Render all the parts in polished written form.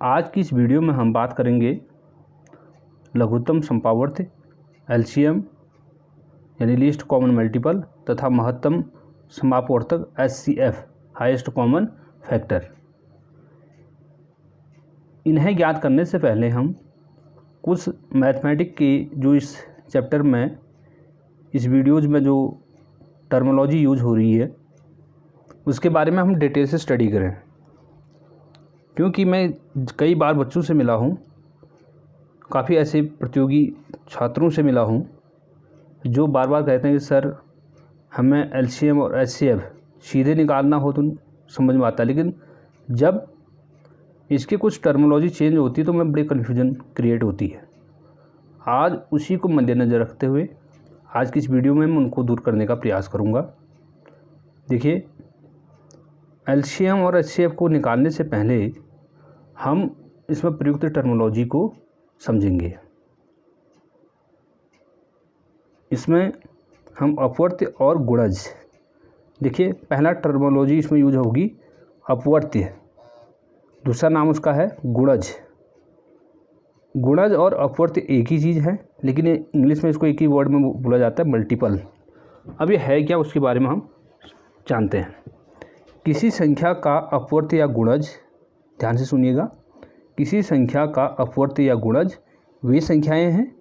आज की इस वीडियो में हम बात करेंगे लघुत्तम समपावर्त एलसीएम यानी लीस्ट कॉमन मल्टीपल तथा महत्तम समापवर्तक एचसीएफ हाईएस्ट कॉमन फैक्टर। इन्हें ज्ञात करने से पहले हम कुछ मैथमेटिक्स की जो इस चैप्टर में इस वीडियोज़ में जो टर्मिनोलॉजी यूज हो रही है उसके बारे में हम डिटेल से स्टडी करें, क्योंकि मैं कई बार बच्चों से मिला हूँ, काफ़ी ऐसे प्रतियोगी छात्रों से मिला हूँ जो बार बार कहते हैं कि सर हमें एलसीएम और एचसीएफ सीधे निकालना हो तो समझ में आता है, लेकिन जब इसके कुछ टर्मिनोलॉजी चेंज होती है तो मैं बड़ी कन्फ्यूजन क्रिएट होती है। आज उसी को मद्देनज़र रखते हुए आज की इस वीडियो में मैं उनको दूर करने का प्रयास करूँगा। देखिए, एलसीएम और एचसीएफ को निकालने से पहले हम इसमें प्रयुक्त टर्मिनोलॉजी को समझेंगे। इसमें हम अपवर्त्य और गुणज, देखिए पहला टर्मिनोलॉजी इसमें यूज होगी अपवर्त्य, दूसरा नाम उसका है गुणज। गुणज और अपवर्त्य एक ही चीज़ है, लेकिन इंग्लिश में इसको एक ही वर्ड में बोला जाता है मल्टीपल। अब ये है क्या, उसके बारे में हम जानते हैं। किसी संख्या का अपवर्त्य या गुणज, ध्यान से सुनिएगा, किसी संख्या का अपवर्त्य या गुणज वे संख्याएं हैं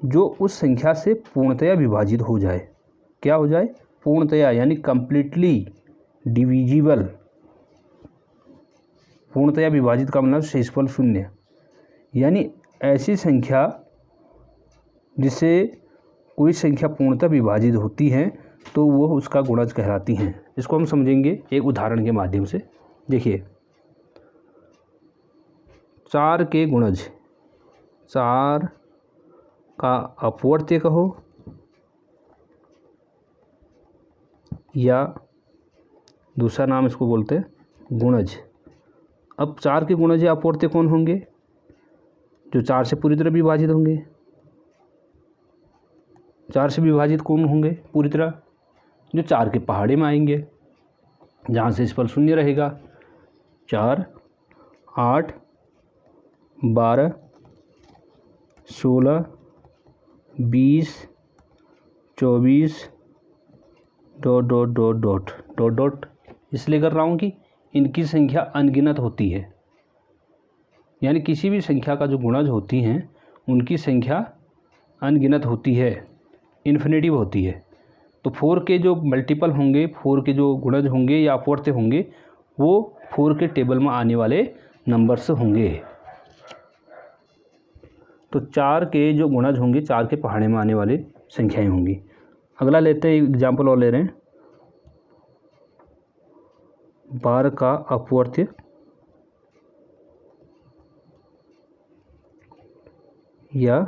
जो उस संख्या से पूर्णतया विभाजित हो जाए। क्या हो जाए? पूर्णतया, यानी कंप्लीटली डिविजिबल। पूर्णतया विभाजित का मतलब शेषफल शून्य, यानी ऐसी संख्या जिससे कोई संख्या पूर्णतः विभाजित होती है तो वो उसका गुणज कहलाती हैं। इसको हम समझेंगे एक उदाहरण के माध्यम से। देखिए, 4 के गुणज, 4 का अपवर्त्य कहो या दूसरा नाम इसको बोलते हैं गुणज। अब 4 के गुणज या अपवर्त्य कौन होंगे? जो 4 से पूरी तरह विभाजित होंगे। 4 से विभाजित कौन होंगे पूरी तरह? जो 4 के पहाड़े में आएंगे, जहाँ से शेषफल शून्य रहेगा। 4, 8, 12, 16, 20, 24 ... इसलिए कर रहा हूँ कि इनकी संख्या अनगिनत होती है, यानी किसी भी संख्या का जो गुणज होती हैं उनकी संख्या अनगिनत होती है, इन्फिनिटिव होती है। तो 4 के जो मल्टीपल होंगे, 4 के जो गुणज होंगे या अपवर्त्य होंगे, वो 4 के टेबल में आने वाले नंबर्स होंगे। तो 4 के जो गुणज होंगे 4 के पहाड़े में आने वाले संख्याएं होंगी। अगला लेते हैं, एग्जाम्पल और ले रहे हैं। 12 का अपवर्त्य या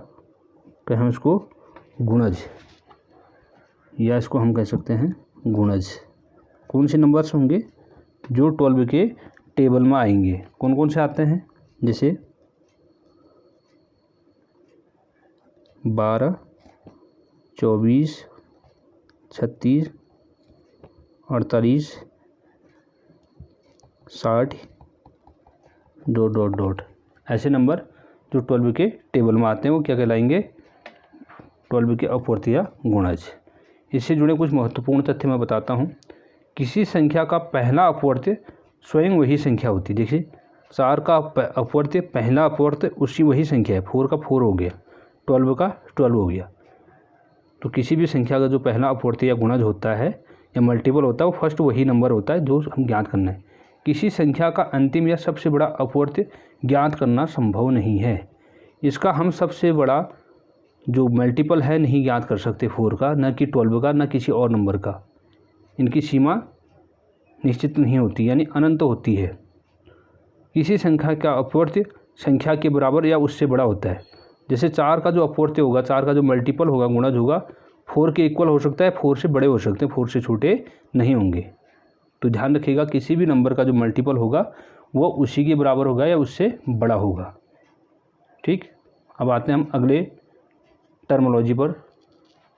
कहें उसको गुणज, या इसको हम कह सकते हैं गुणज। कौन से नंबर्स होंगे? जो 12 के टेबल में आएंगे। कौन कौन से आते हैं? जैसे 12, 24, 36, 48, 60 ... ऐसे नंबर जो 12 के टेबल में आते हैं वो क्या कहलाएंगे? 12 के अपवर्त्य या गुणज। इससे जुड़े कुछ महत्वपूर्ण तथ्य मैं बताता हूँ। किसी संख्या का पहला अपवर्त्य स्वयं वही संख्या होती है। देखिए, 4 का अपवर्त्य, पहला अपवर्त्य उसी वही संख्या है। 4 का 4 हो गया, 12 का 12 हो गया। तो किसी भी संख्या का जो पहला अपवर्त्य या गुणज होता है या मल्टीपल होता है वो फर्स्ट वही नंबर होता है जो हम ज्ञात करना है। किसी संख्या का अंतिम या सबसे बड़ा अपवर्त्य ज्ञात करना संभव नहीं है। इसका हम सबसे बड़ा जो मल्टीपल है नहीं ज्ञात कर सकते 4 का, न कि 12 का, न किसी और नंबर का। इनकी सीमा निश्चित नहीं होती, यानी अनंत होती है। किसी संख्या का अपवर्त्य संख्या के बराबर या उससे बड़ा होता है। जैसे 4 का जो अपवर्त्य होगा, 4 का जो मल्टीपल होगा, गुणज होगा, 4 के इक्वल हो सकता है, 4 से बड़े हो सकते हैं, 4 से छोटे नहीं होंगे। तो ध्यान रखिएगा, किसी भी नंबर का जो मल्टीपल होगा वो उसी के बराबर होगा या उससे बड़ा होगा। ठीक, अब आते हैं हम अगले टर्मिनोलॉजी पर।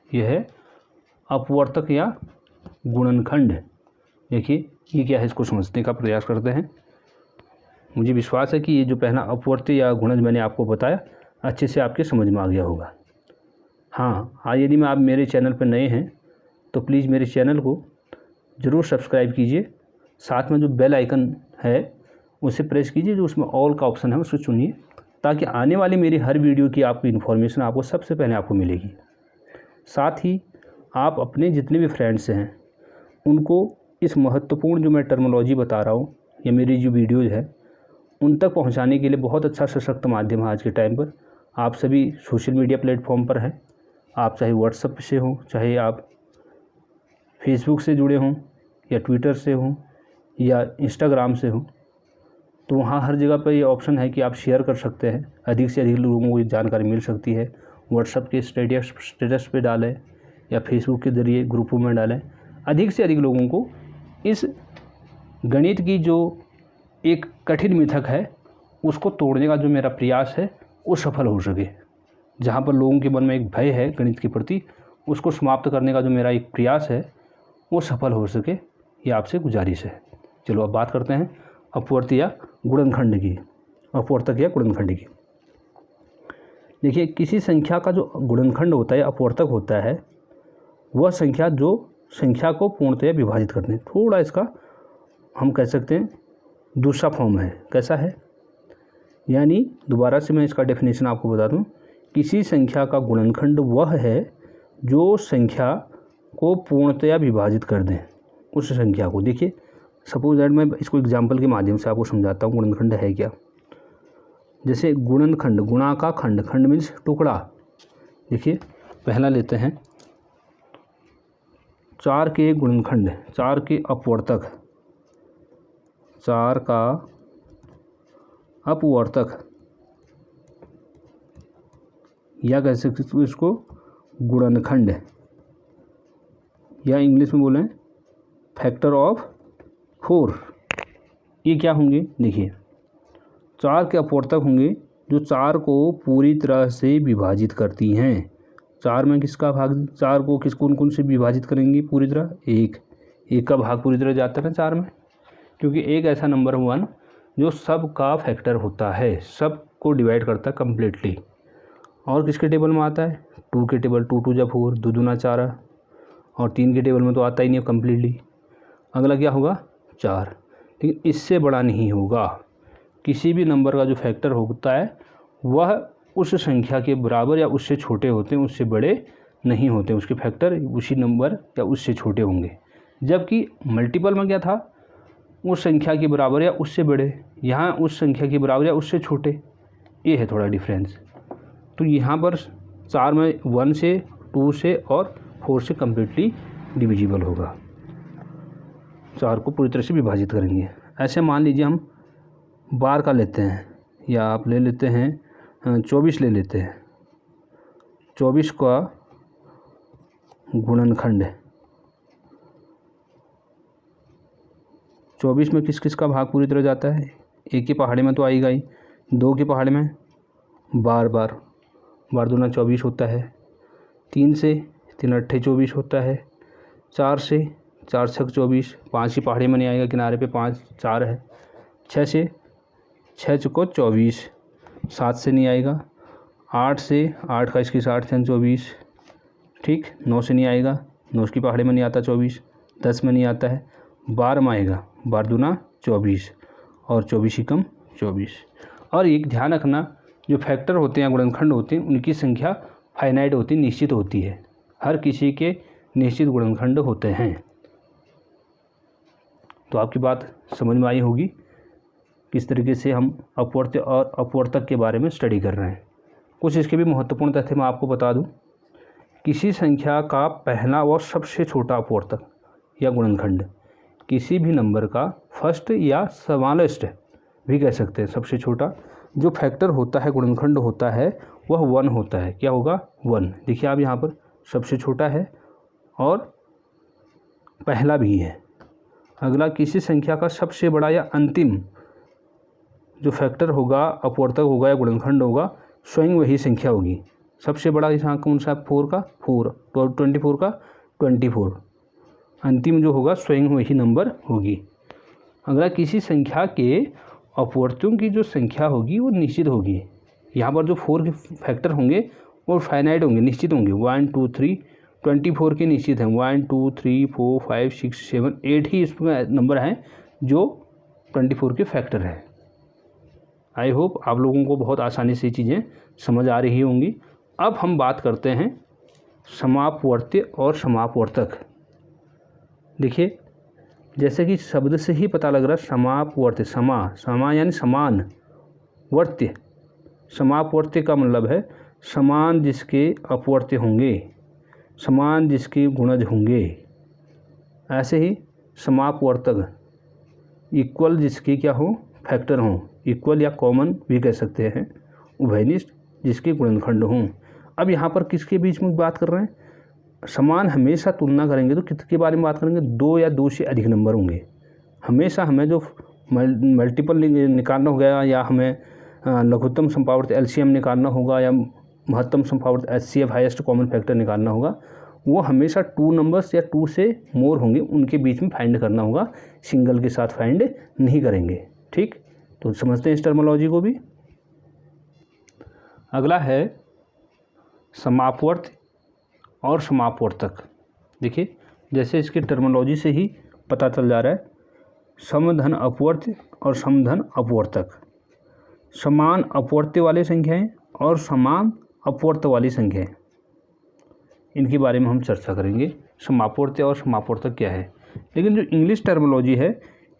यह है अपवर्तक या गुणनखंड। देखिए ये क्या है, इसको समझने का प्रयास करते हैं। मुझे विश्वास है कि ये जो पहला अपवर्त्य या गुणज मैंने आपको बताया अच्छे से आपके समझ में आ गया होगा। हाँ, आज यदि आप मेरे चैनल पर नए हैं तो प्लीज़ मेरे चैनल को ज़रूर सब्सक्राइब कीजिए। साथ में जो बेल आइकन है उसे प्रेस कीजिए, जो उसमें ऑल का ऑप्शन है उसे चुनिए, ताकि आने वाली मेरी हर वीडियो की आपको इन्फॉर्मेशन आपको सबसे पहले आपको मिलेगी। साथ ही आप अपने जितने भी फ्रेंड्स हैं उनको इस महत्वपूर्ण जो मैं टर्मिनोलॉजी बता रहा हूँ या मेरी जो वीडियोज़ है उन तक पहुँचाने के लिए बहुत अच्छा सशक्त माध्यम है आज के टाइम पर। आप सभी सोशल मीडिया प्लेटफॉर्म पर हैं, आप चाहे व्हाट्सएप से हों, चाहे आप फेसबुक से जुड़े हों या ट्विटर से हों या इंस्टाग्राम से हों, तो वहाँ हर जगह पर ये ऑप्शन है कि आप शेयर कर सकते हैं। अधिक से अधिक लोगों को ये जानकारी मिल सकती है। व्हाट्सएप के स्टेटस पे डालें या फेसबुक के ज़रिए ग्रुपों में डालें। अधिक से अधिक लोगों को इस गणित की जो एक कठिन मिथक है उसको तोड़ने का जो मेरा प्रयास है वो सफल हो सके। जहाँ पर लोगों के मन में एक भय है गणित के प्रति, उसको समाप्त करने का जो मेरा एक प्रयास है वो सफल हो सके, ये आपसे गुजारिश है। चलो अब बात करते हैं अपवर्त्य या गुणनखंड की, अपवर्तक या गुणनखंड की। देखिए, किसी संख्या का जो गुणनखंड होता है, अपवर्तक होता है, वह संख्या जो संख्या को पूर्णतया विभाजित करते हैं। थोड़ा इसका हम कह सकते हैं दूसरा फॉर्म है। कैसा है? यानी दोबारा से मैं इसका डेफिनेशन आपको बता दूं, किसी संख्या का गुणनखंड वह है जो संख्या को पूर्णतया विभाजित कर दें उस संख्या को। देखिए, सपोज दैट मैं इसको एग्जाम्पल के माध्यम से आपको समझाता हूँ गुणनखंड है क्या। जैसे गुणनखंड, गुणा का खंड, खंड मीन्स टुकड़ा। देखिए, पहला लेते हैं 4 के गुणनखंड, 4 के अपवर्तक, 4 का अपवर्तक या कह सकते हैं इसको गुणनखंड, या इंग्लिश में बोलें फैक्टर ऑफ 4। ये क्या होंगे? देखिए, 4 के अपवर्तक होंगे जो 4 को पूरी तरह से विभाजित करती हैं। 4 में किसका भाग, 4 को किस कौन कौन से विभाजित करेंगी पूरी तरह? 1 का भाग पूरी तरह जाता है ना 4 में, क्योंकि एक ऐसा नंबर 1 जो सब का फैक्टर होता है, सब को डिवाइड करता है कम्प्लीटली। और किसके टेबल में आता है? 2 के टेबल, 2 2 जा 4, 2 दूना 4, और 3 के टेबल में तो आता ही नहीं कम्प्लीटली। अगला क्या होगा? 4। लेकिन इससे बड़ा नहीं होगा। किसी भी नंबर का जो फैक्टर होता है वह उस संख्या के बराबर या उससे छोटे होते हैं, उससे बड़े नहीं होते। उसके फैक्टर उसी नंबर या उससे छोटे होंगे। जबकि मल्टीपल में क्या था? उस संख्या के बराबर या उससे बड़े, यहाँ उस संख्या के बराबर या उससे छोटे। ये है थोड़ा डिफरेंस। तो यहाँ पर 4 में 1 से, 2 से और 4 से कम्प्लीटली डिविजिबल होगा। 4 को पूरी तरह से विभाजित करेंगे। ऐसे मान लीजिए हम 12 का लेते हैं, या आप ले लेते हैं 24 ले लेते हैं। 24 का गुणनखंड, 24 में किस किस का भाग पूरी तरह जाता है? 1 की पहाड़ी में तो आएगा ही, 2 की पहाड़ी में बार बार दूना 24 होता है, 3 से 3 अट्ठे 24 होता है, 4 से 4 छक 24, 5 की पहाड़ी में नहीं आएगा, किनारे पे 5 4 है, 6 से 6 चुको 24, 7 से नहीं आएगा, 8 से 8 का 21 8 थे 24, ठीक। 9 से नहीं आएगा, 9 की पहाड़ी में नहीं आता 24, 10 में नहीं आता है, 12 में आएगा, 12 दूना 24 और 24 कम 24। और एक ध्यान रखना, जो फैक्टर होते हैं, गुणनखंड होते हैं, उनकी संख्या फाइनाइट होती है, निश्चित होती है। हर किसी के निश्चित गुणनखंड होते हैं। तो आपकी बात समझ में आई होगी किस तरीके से हम अपवर्त्य और अपवर्तक के बारे में स्टडी कर रहे हैं। कुछ इसके भी महत्वपूर्ण तथ्य मैं आपको बता दूं। किसी संख्या का पहला और सबसे छोटा अपवर्तक या गुणनखंड, किसी भी नंबर का फर्स्ट या स्मॉलेस्ट भी कह सकते हैं, सबसे छोटा जो फैक्टर होता है, गुणनखंड होता है, वह 1 होता है। क्या होगा? 1। देखिए आप यहाँ पर सबसे छोटा है और पहला भी है। अगला, किसी संख्या का सबसे बड़ा या अंतिम जो फैक्टर होगा, अपवर्तक होगा या गुणनखंड होगा, स्वयं वही संख्या होगी। सबसे बड़ा यहाँ कौन सा? 4 का 4, 24 का 24। अंतिम जो होगा स्वयं वही नंबर होगी। अगला, किसी संख्या के अपवर्तियों की जो संख्या होगी वो निश्चित होगी। यहाँ पर जो 4 के फैक्टर होंगे वो फाइनाइट होंगे, निश्चित होंगे। 1 2 3 24 के निश्चित हैं। 1 2 3 4 5 6 7 8 ही इसमें नंबर हैं जो 24 के फैक्टर हैं। आई होप आप लोगों को बहुत आसानी से चीज़ें समझ आ रही होंगी। अब हम बात करते हैं समापवर्त्य और समापवर्तक। देखिए, जैसे कि शब्द से ही पता लग रहा है, समापवर्त्य, समा यानी समान, वर्त्य, समापवर्त्य का मतलब है समान जिसके अपवर्त्य होंगे, समान जिसके गुणज होंगे। ऐसे ही समापवर्तक, इक्वल जिसके क्या हो, फैक्टर हों, इक्वल या कॉमन भी कह सकते हैं, उभयनिष्ठ जिसके गुणनखंड हों। अब यहाँ पर किसके बीच में बात कर रहे हैं? समान हमेशा तुलना करेंगे तो किसके बारे में बात करेंगे? 2 या 2 से अधिक नंबर होंगे। हमेशा हमें जो मल्टीपल निकालना हो गया, या हमें लघुत्तम संपावर्त LCM निकालना होगा, या महत्तम संपावर्त HCF हाईएस्ट कॉमन फैक्टर निकालना होगा, वो हमेशा 2 नंबर्स या 2 से मोर होंगे, उनके बीच में फाइंड करना होगा, सिंगल के साथ फाइंड नहीं करेंगे। ठीक, तो समझते हैं इस टर्मोलॉजी को भी। अगला है समापवर्त और समापवर्तक। देखिए, जैसे इसके टर्मोलॉजी से ही पता चल जा रहा है, समधन अपवर्त्य और समधन अपवर्तक। समान अपवर्त्य वाली संख्याएं और समान अपवर्त वाली संख्याएं, इनके बारे में हम चर्चा करेंगे। समापवर्त्य और समापवर्तक क्या है, लेकिन जो इंग्लिश टर्मोलॉजी है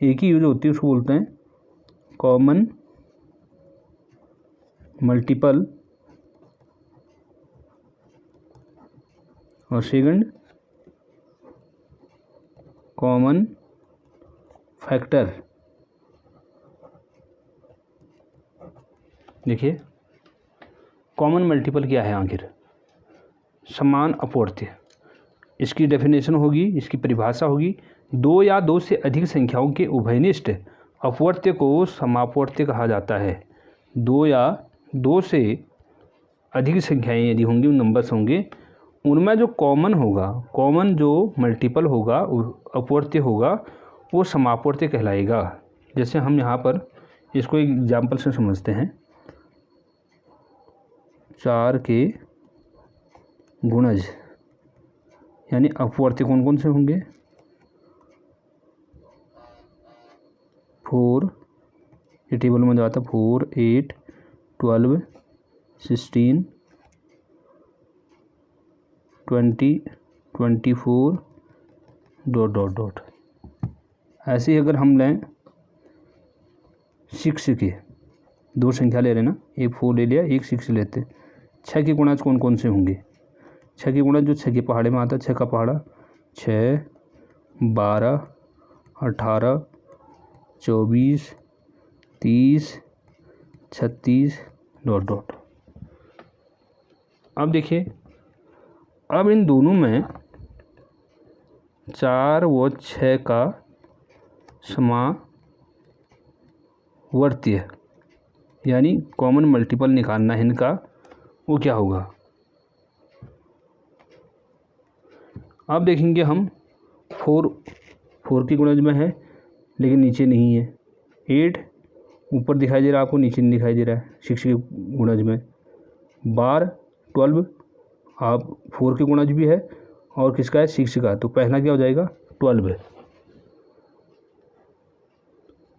एक ही यूज होती है, उसको बोलते हैं कॉमन मल्टीपल और सेकंड कॉमन फैक्टर। देखिए, कॉमन मल्टीपल क्या है आखिर? समान अपवर्त्य, इसकी डेफिनेशन होगी, इसकी परिभाषा होगी, 2 या 2 से अधिक संख्याओं के उभयनिष्ठ अपवर्त्य को समापवर्त्य कहा जाता है। 2 या 2 से अधिक संख्याएं यदि होंगी, नंबर्स होंगे, उनमें जो कॉमन होगा, कॉमन जो मल्टीपल होगा, अपवर्त्य होगा, वो समापवर्त्य कहलाएगा। जैसे हम यहाँ पर इसको एक एग्जाम्पल से समझते हैं। 4 के गुणज यानी अपवर्त्य कौन कौन से होंगे? 4, ये टेबल में जाता है, 4 8 12 16 20 24 ... ऐसे ही अगर हम लें 6 के, 2 संख्या ले रहे हैं ना, एक 4 ले लिया, एक 6 लेते। 6 के गुणज कौन कौन से होंगे? 6 के गुणज जो 6 के पहाड़े में आता है, 6 का पहाड़ा 6 12 18 24 30 36 ... अब देखिए, अब इन दोनों में 4 व 6 का समावर्त्य यानी कॉमन मल्टीपल निकालना है इनका, वो क्या होगा? अब देखेंगे हम 4 की गुणज में है लेकिन नीचे नहीं है। 8 ऊपर दिखाई दे रहा है आपको, नीचे नहीं दिखाई दे रहा है 6 के गुणज में। 12 12 आप 4 के गुणज भी है और किसका है? 6 का। तो पहला क्या हो जाएगा? 12।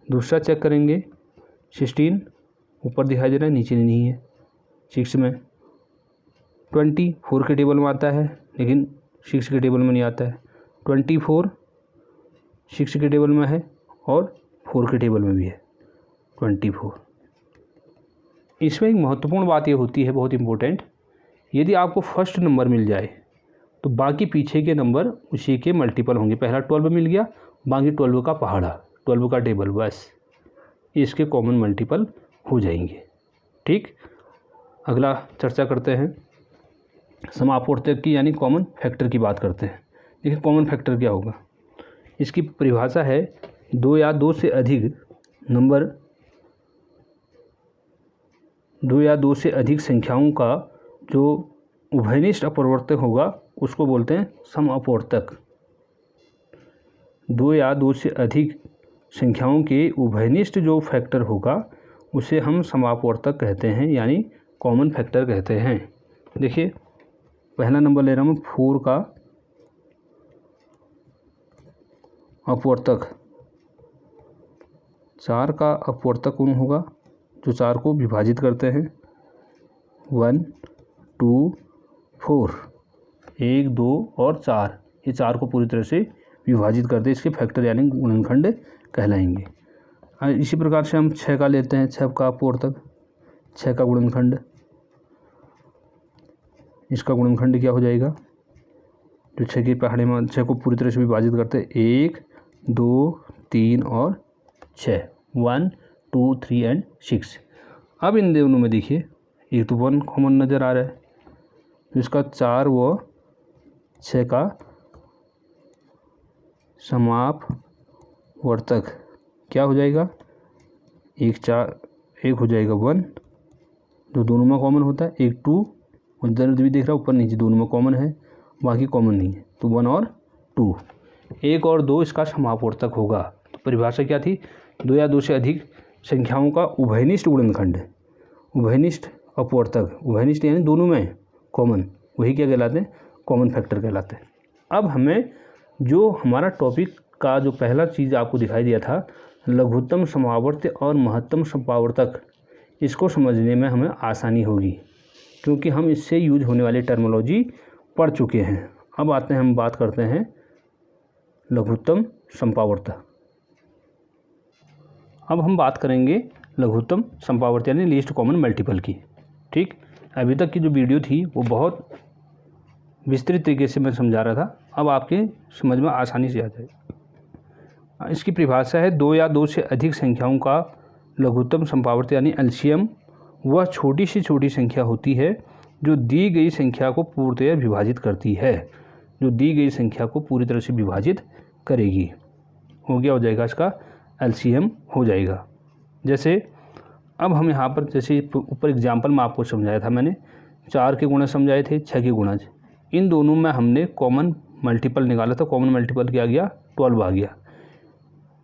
दूसरा चेक करेंगे, 16 ऊपर दिखाई दे रहा है, नीचे नहीं है 6 में। 20 4 के टेबल में आता है लेकिन 6 के टेबल में नहीं आता है। 24 6 के टेबल में है और 4 के टेबल में भी है 24। इसमें एक महत्वपूर्ण बात ये होती है, बहुत इम्पोर्टेंट, यदि आपको फर्स्ट नंबर मिल जाए तो बाकी पीछे के नंबर उसी के मल्टीपल होंगे। पहला 12 मिल गया, बाकी 12 का पहाड़ा, 12 का टेबल, बस इसके कॉमन मल्टीपल हो जाएंगे। ठीक, अगला चर्चा करते हैं समापवर्तक की, यानी कॉमन फैक्टर की बात करते हैं। देखिए, कॉमन फैक्टर क्या होगा? इसकी परिभाषा है 2 या 2 से अधिक नंबर, 2 या 2 से अधिक संख्याओं का जो उभयनिष्ठ अपवर्तक होगा उसको बोलते हैं समअपवर्तक। 2 या 2 से अधिक संख्याओं के उभयनिष्ठ जो फैक्टर होगा उसे हम समापवर्तक कहते हैं, यानी कॉमन फैक्टर कहते हैं। देखिए पहला नंबर ले रहा हूँ 4 का अपवर्तक, 4 का अपवर्तक कौन होगा, जो 4 को विभाजित करते हैं, 1 2 4, 1 2 और 4, ये 4 को पूरी तरह से विभाजित करते हैं, इसके फैक्टर यानी गुणनखंड कहलाएंगे। इसी प्रकार से हम 6 का लेते हैं, 6 का अपवर्तक, 6 का गुणनखंड, इसका गुणनखंड क्या हो जाएगा, जो 6 की पहाड़ी में 6 को पूरी तरह से विभाजित करते हैं, 1 2 3 और 6, 1 2 3 एंड 6। अब इन दोनों में देखिए एक तो 1 कॉमन नज़र आ रहा है, तो इसका 4 व 6 का समापवर्तक क्या हो जाएगा, 1 हो जाएगा 1, जो दोनों में कॉमन होता है, 1 2 उधर भी दिख रहा है, ऊपर नीचे दोनों में कॉमन है, बाकी कॉमन नहीं है, तो 1 और 2, 1 और 2 इसका समापवर्तक होगा। तो परिभाषा क्या थी, 2 या 2 से अधिक संख्याओं का उभयनिष्ठ गुणनखंड, उभयनिष्ठ अपवर्तक, उभयनिष्ठ यानी दोनों में कॉमन, वही क्या कहलाते हैं, कॉमन फैक्टर कहलाते हैं। अब हमें जो हमारा टॉपिक का जो पहला चीज़ आपको दिखाई दिया था, लघुत्तम समावर्त्य और महत्तम संपावर्तक, इसको समझने में हमें आसानी होगी क्योंकि हम इससे यूज होने वाली टर्मिनोलॉजी पढ़ चुके हैं। अब आते हैं, हम बात करते हैं लघुत्तम संपावर्तक। अब हम बात करेंगे लघुत्तम संपावर्तक यानी लीस्ट कॉमन मल्टीपल की। ठीक, अभी तक की जो वीडियो थी वो बहुत विस्तृत तरीके से मैं समझा रहा था, अब आपके समझ में आसानी से आ जाएगा। इसकी परिभाषा है 2 या 2 से अधिक संख्याओं का लघुत्तम संपावर्तक यानी एलसीएम वह छोटी से छोटी संख्या होती है जो दी गई संख्या को पूर्णतया विभाजित करती है, जो दी गई संख्या को पूरी तरह से विभाजित करेगी, हो गया, हो जाएगा, इसका एलसीएम हो जाएगा। जैसे अब हम यहाँ पर, जैसे ऊपर एग्जाम्पल में आपको समझाया था मैंने, 4 के गुणज समझाए थे, 6 के गुणज, इन दोनों में हमने कॉमन मल्टीपल निकाला था, कॉमन मल्टीपल क्या आ गया, 12 आ गया।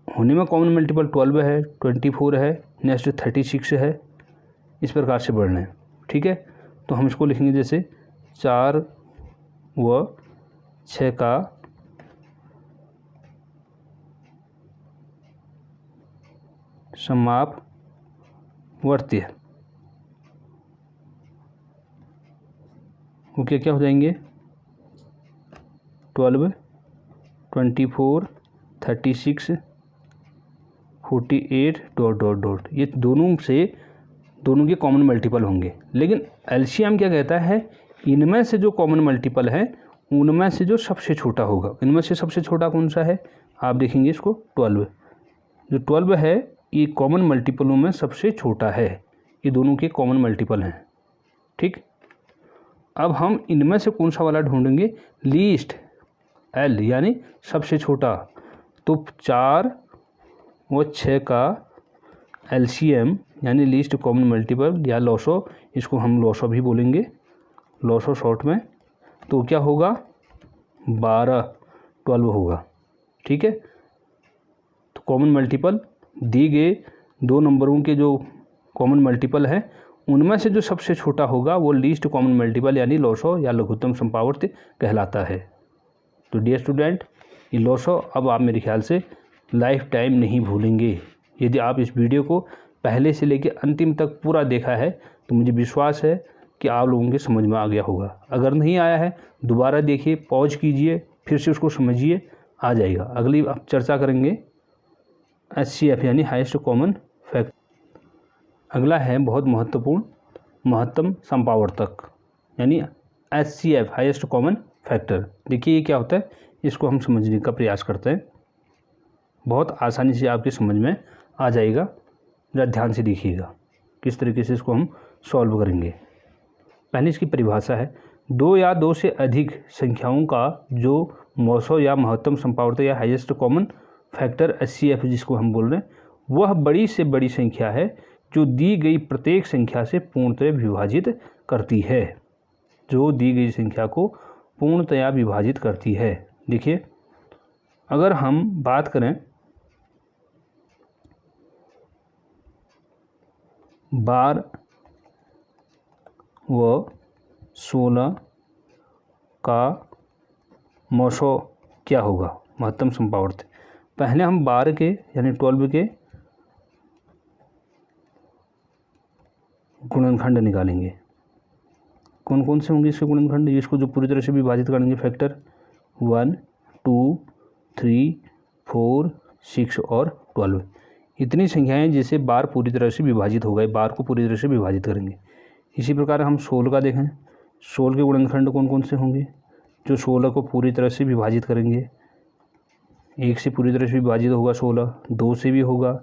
होने में कॉमन मल्टीपल 12 है, 24 है, नेक्स्ट 36 है, इस प्रकार से बढ़ना है। ठीक है, तो हम इसको लिखेंगे जैसे 4 व 6 का समापवर्त्य, वो क्या हो जाएंगे, 12 24 36 48 ... ये दोनों के कॉमन मल्टीपल होंगे। लेकिन एलसीएम क्या कहता है, इनमें से जो कॉमन मल्टीपल है उनमें से जो सबसे छोटा होगा, इनमें से सबसे छोटा कौन सा है, आप देखेंगे इसको 12, जो 12 है ये कॉमन मल्टीपलों में सबसे छोटा है, ये दोनों के कॉमन मल्टीपल हैं। ठीक, अब हम इनमें से कौन सा वाला ढूंढेंगे, लीस्ट, एल यानी सबसे छोटा, तो 4 व 6 का एलसीएम यानी लीस्ट कॉमन मल्टीपल या लॉसो, इसको हम लॉसो भी बोलेंगे, लॉसो शॉर्ट में, तो क्या होगा 12 होगा। ठीक है, तो कॉमन मल्टीपल दी गए दो नंबरों के जो कॉमन मल्टीपल है उनमें से जो सबसे छोटा होगा वो लीस्ट कॉमन मल्टीपल यानी लॉसो या लघुत्तम संपावर्त्य कहलाता है। तो डियर स्टूडेंट, ये लॉसो अब आप मेरे ख्याल से लाइफ टाइम नहीं भूलेंगे। यदि आप इस वीडियो को पहले से लेकर अंतिम तक पूरा देखा है तो मुझे विश्वास है कि आप लोगों के समझ में आ गया होगा। अगर नहीं आया है दोबारा देखिए, पॉज कीजिए, फिर से उसको समझिए, आ जाएगा। अगली आप चर्चा करेंगे HCF यानी हाईएस्ट कॉमन फैक्टर। अगला है बहुत महत्वपूर्ण महत्तम संपावर्तक यानी HCF हाईएस्ट कॉमन फैक्टर। देखिए ये क्या होता है, इसको हम समझने का प्रयास करते हैं, बहुत आसानी से आपकी समझ में आ जाएगा। जरा ध्यान से देखिएगा किस तरीके से इसको हम सॉल्व करेंगे। पहले इसकी परिभाषा है 2 या 2 से अधिक संख्याओं का जो मौसो या महत्तम संपावर्तक या हाईएस्ट कॉमन फैक्टर HCF जिसको हम बोल रहे हैं, वह बड़ी से बड़ी संख्या है जो दी गई प्रत्येक संख्या से पूर्णतया विभाजित करती है, जो दी गई संख्या को पूर्णतया विभाजित करती है। देखिए अगर हम बात करें 12 व 16 का मौसो क्या होगा, महत्तम संपावर्त। पहले हम 12 के यानी 12 के गुणनखंड निकालेंगे। कौन कौन से होंगे इसके गुणनखंड, इसको जो पूरी तरह से विभाजित करेंगे फैक्टर 1, 2, 3, 4, 6 और 12, इतनी संख्याएं जिसे बार पूरी तरह से विभाजित हो गए, बार को पूरी तरह से विभाजित करेंगे। इसी प्रकार हम 16 का देखें, 16 के गुणनखंड कौन कौन से होंगे, जो 16 को पूरी तरह से विभाजित करेंगे। 1 से पूरी तरह से विभाजित होगा 16, 2 से भी होगा,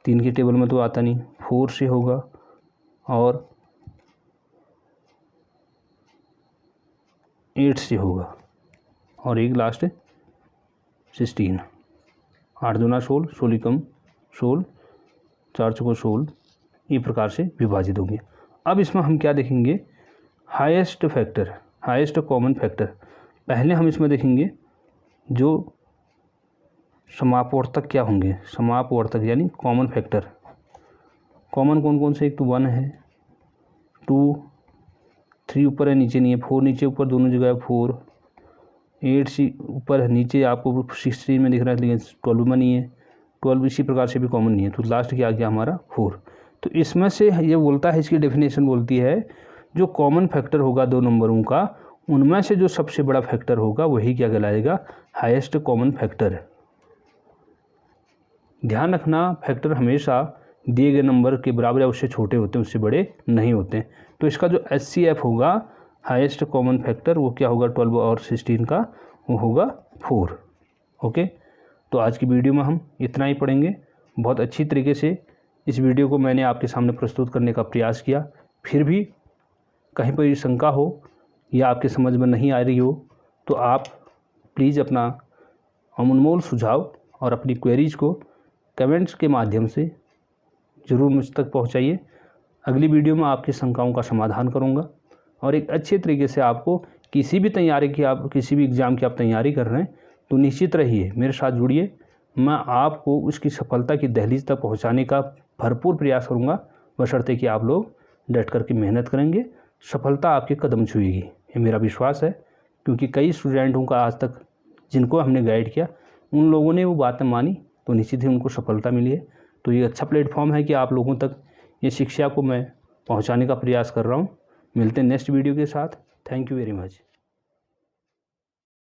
3 की टेबल में तो आता नहीं, 4 से होगा और 8 से होगा और एक लास्ट 16। 8 दूना 16, 16 कम 16, 4 चौको 16, ये प्रकार से विभाजित होंगे। अब इसमें हम क्या देखेंगे, highest factor, highest common factor. पहले हम इसमें देखेंगे जो समापवर्तक क्या होंगे, समापवर्तक यानी कॉमन फैक्टर। कॉमन कौन कौन से, एक तो 1 है, 2, 3 ऊपर है नीचे नहीं है, 4 नीचे ऊपर दोनों जगह है 4, 8 से ऊपर है नीचे आपको 16 में दिख रहा है लेकिन 12 में नहीं है, 12 इसी प्रकार से भी कॉमन नहीं है, तो लास्ट क्या आ गया हमारा 4। तो इसमें से ये बोलता है, इसकी डेफिनेशन बोलती है जो कॉमन फैक्टर होगा दो नंबरों का, उनमें से जो सबसे बड़ा फैक्टर होगा वही क्या कहलाएगा, हाईएस्ट कॉमन फैक्टर। ध्यान रखना, फैक्टर हमेशा दिए गए नंबर के बराबर या उससे छोटे होते हैं, उससे बड़े नहीं होते हैं। तो इसका जो HCF होगा, हाईएस्ट कॉमन फैक्टर, वो क्या होगा 12 और 16 का, वो होगा 4। ओके, तो आज की वीडियो में हम इतना ही पढ़ेंगे। बहुत अच्छी तरीके से इस वीडियो को मैंने आपके सामने प्रस्तुत करने का प्रयास किया। फिर भी कहीं पर शंका हो या आपके समझ में नहीं आ रही हो तो आप प्लीज़ अपना अनमोल सुझाव और अपनी क्वेरीज को कमेंट्स के माध्यम से ज़रूर मुझ तक पहुंचाइए। अगली वीडियो में आपकी शंकाओं का समाधान करूंगा और एक अच्छे तरीके से आपको किसी भी तैयारी की, आप किसी भी एग्ज़ाम की आप तैयारी कर रहे हैं तो निश्चित रहिए मेरे साथ जुड़िए। मैं आपको उसकी सफलता की दहलीज तक पहुंचाने का भरपूर प्रयास करूंगा, बशर्ते कि आप लोग डट करके मेहनत करेंगे, सफलता आपके कदम छुएगी, ये मेरा विश्वास है। क्योंकि कई स्टूडेंटों का आज तक जिनको हमने गाइड किया, उन लोगों ने वो बातें मानी तो निश्चित ही उनको सफलता मिली है। तो ये अच्छा प्लेटफॉर्म है कि आप लोगों तक ये शिक्षा को मैं पहुंचाने का प्रयास कर रहा हूं। मिलते हैं नेक्स्ट वीडियो के साथ। Thank you very much.